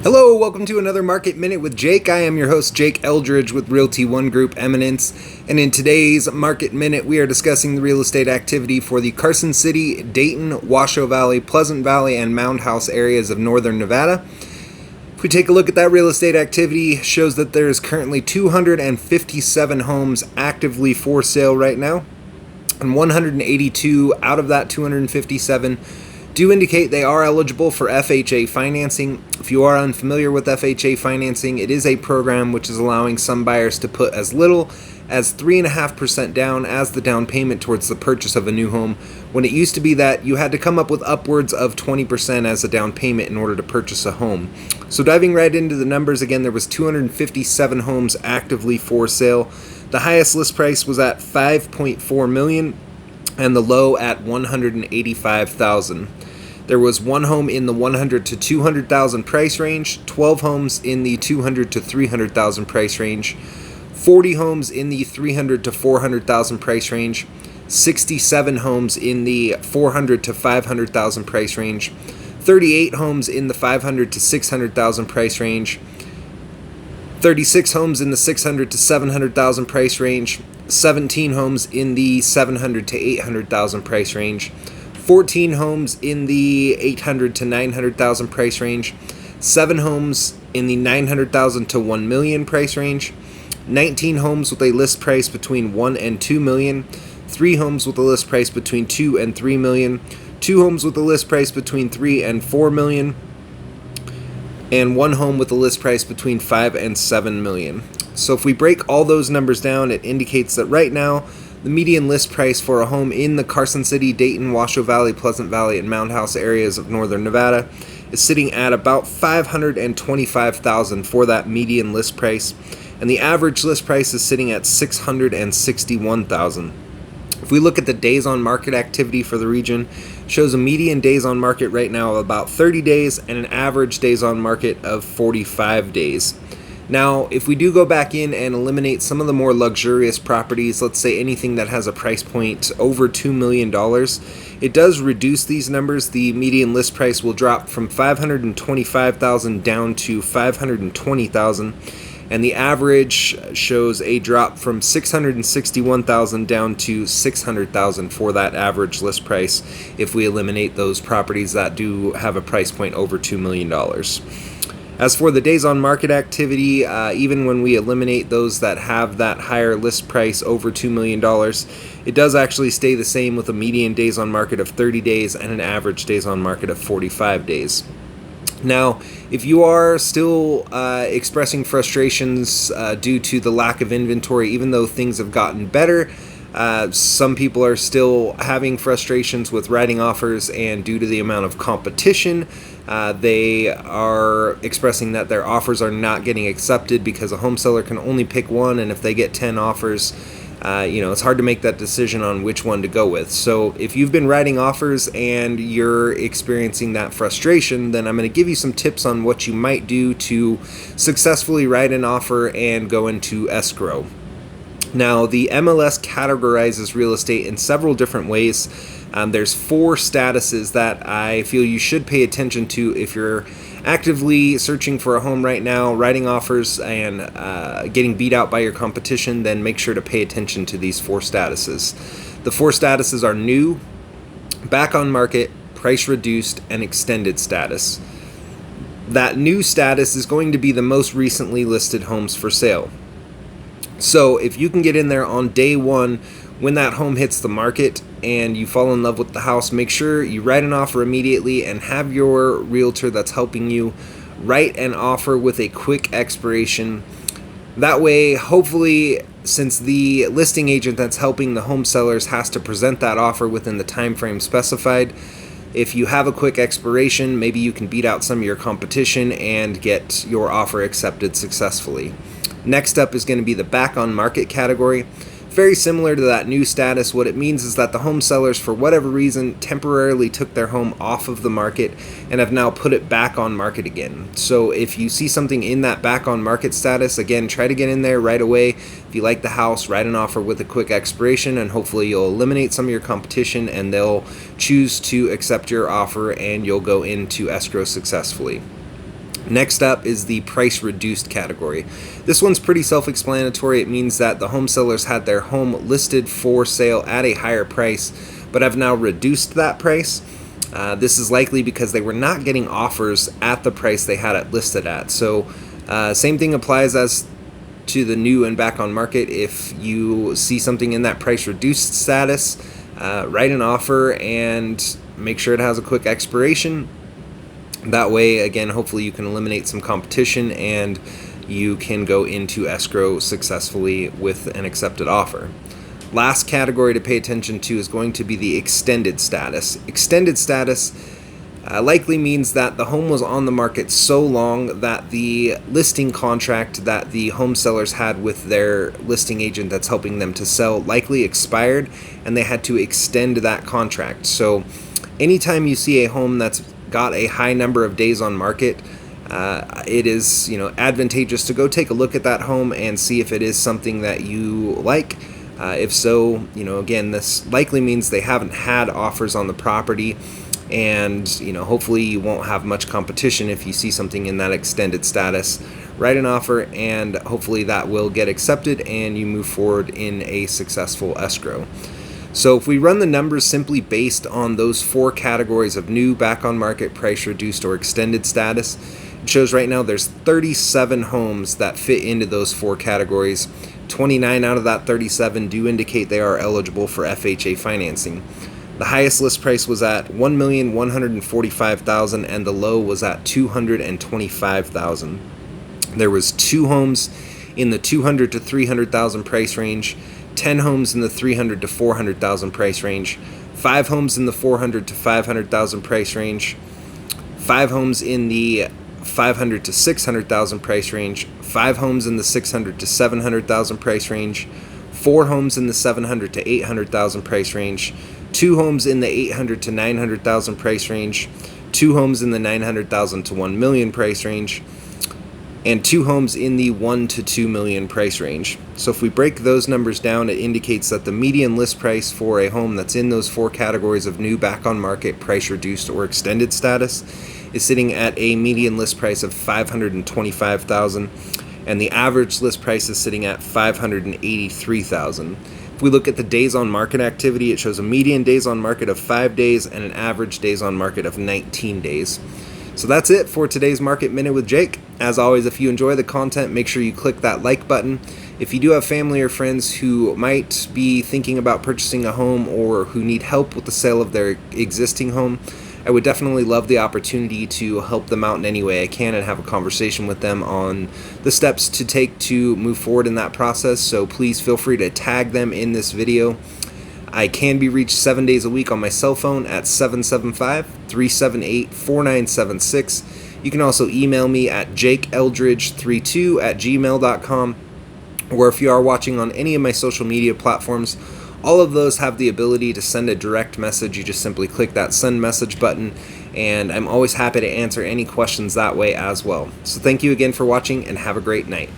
Hello, welcome to another Market Minute with Jake. I am your host, Jake Eldridge with Realty One Group Eminence. And in today's Market Minute, we are discussing the real estate activity for the Carson City, Dayton, Washoe Valley, Pleasant Valley, and Moundhouse areas of northern Nevada. If we take a look at that real estate activity, it shows that there is currently 257 homes actively for sale right now. And 182 out of that 257 do indicate they are eligible for FHA financing. If you are unfamiliar with FHA financing, it is a program which is allowing some buyers to put as little as 3.5% down as the down payment towards the purchase of a new home, when it used to be that you had to come up with upwards of 20% as a down payment in order to purchase a home. So diving right into the numbers again, there was 257 homes actively for sale. The highest list price was at $5.4 million and the low at $185,000. There was one home in the $100,000 to $200,000 price range, 12 homes in the $200,000 to $300,000 price range, 40 homes in the $300,000 to $400,000 price range, 67 homes in the $400,000 to $500,000 price range, 38 homes in the $500,000 to $600,000 price range, 36 homes in the $600,000 to $700,000 price range, 17 homes in the $700,000 to $800,000 price range, 14 homes in the $800,000 to $900,000 price range, 7 homes in the $900,000 to $1 million price range, 19 homes with a list price between $1 and $2 million, 3 homes with a list price between $2 and $3 million, 2 homes with a list price between $3 and $4 million, and 1 home with a list price between $5 and $7 million. So if we break all those numbers down, it indicates that right now, the median list price for a home in the Carson City, Dayton, Washoe Valley, Pleasant Valley, and Moundhouse areas of northern Nevada is sitting at about $525,000 for that median list price, and the average list price is sitting at $661,000. If we look at the days on market activity for the region, it shows a median days on market right now of about 30 days and an average days on market of 45 days. Now, if we do go back in and eliminate some of the more luxurious properties, let's say anything that has a price point over $2 million, it does reduce these numbers. The median list price will drop from $525,000 down to $520,000, and the average shows a drop from $661,000 down to $600,000 for that average list price if we eliminate those properties that do have a price point over $2 million. As for the days on market activity, even when we eliminate those that have that higher list price over $2 million, it does actually stay the same with a median days on market of 30 days and an average days on market of 45 days. Now, if you are still expressing frustrations due to the lack of inventory, even though things have gotten better, some people are still having frustrations with writing offers, and due to the amount of competition, they are expressing that their offers are not getting accepted because a home seller can only pick one, and if they get 10 offers, it's hard to make that decision on which one to go with. So if you've been writing offers and you're experiencing that frustration, then I'm going to give you some tips on what you might do to successfully write an offer and go into escrow. Now, the MLS categorizes real estate in several different ways. There's 4 statuses that I feel you should pay attention to if you're actively searching for a home right now, writing offers, and getting beat out by your competition. Then make sure to pay attention to these 4 statuses. The 4 statuses are new, back on market, price reduced, and extended status. That new status is going to be the most recently listed homes for sale. So if you can get in there on day one when that home hits the market and you fall in love with the house, make sure you write an offer immediately and have your realtor that's helping you write an offer with a quick expiration. That way, hopefully, since the listing agent that's helping the home sellers has to present that offer within the time frame specified, if you have a quick expiration, maybe you can beat out some of your competition and get your offer accepted successfully. Next up is going to be the back on market category. Very similar to that new status, what it means is that the home sellers, for whatever reason, temporarily took their home off of the market and have now put it back on market again. So if you see something in that back on market status, again, try to get in there right away. If you like the house, write an offer with a quick expiration, and hopefully you'll eliminate some of your competition and they'll choose to accept your offer and you'll go into escrow successfully. Next up is the price reduced category. This one's pretty self-explanatory. It means that the home sellers had their home listed for sale at a higher price, but have now reduced that price. This is likely because they were not getting offers at the price they had it listed at. So same thing applies as to the new and back on market. If you see something in that price reduced status, write an offer and make sure it has a quick expiration. That way, again, hopefully you can eliminate some competition and you can go into escrow successfully with an accepted offer. Last category to pay attention to is going to be the extended status. Extended status likely means that the home was on the market so long that the listing contract that the home sellers had with their listing agent that's helping them to sell likely expired, and they had to extend that contract. So anytime you see a home that's got a high number of days on market, it is advantageous to go take a look at that home and see if it is something that you like. If so, again, this likely means they haven't had offers on the property, and hopefully you won't have much competition if you see something in that extended status. Write an offer and hopefully that will get accepted and you move forward in a successful escrow. So if we run the numbers simply based on those 4 categories of new, back on market, price reduced, or extended status, it shows right now there's 37 homes that fit into those 4 categories. 29 out of that 37 do indicate they are eligible for FHA financing. The highest list price was at $1,145,000 and the low was at $225,000. There was 2 homes in the $200,000 to $300,000 price range, 10 homes in the $300,000 to $400,000 price range, 5 homes in the $400,000 to $500,000 price range, 5 homes in the $500,000 to $600,000 price range, 5 homes in the $600,000 to $700,000 price range, 4 homes in the $700,000 to $800,000 price range, 2 homes in the $800,000 to $900,000 price range, 2 homes in the $900,000 to $1 million price range, and 2 homes in the $1 to $2 million price range. So if we break those numbers down, it indicates that the median list price for a home that's in those 4 categories of new, back on market, price reduced, or extended status is sitting at a median list price of $525,000, and the average list price is sitting at $583,000. If we look at the days on market activity, it shows a median days on market of 5 days and an average days on market of 19 days. So that's it for today's Market Minute with Jake. As always, if you enjoy the content, make sure you click that like button. If you do have family or friends who might be thinking about purchasing a home or who need help with the sale of their existing home, I would definitely love the opportunity to help them out in any way I can and have a conversation with them on the steps to take to move forward in that process. So please feel free to tag them in this video. I can be reached 7 days a week on my cell phone at 775-378-4976. You can also email me at jakeeldridge32@gmail.com, or if you are watching on any of my social media platforms, all of those have the ability to send a direct message. You just simply click that send message button, and I'm always happy to answer any questions that way as well. So thank you again for watching and have a great night.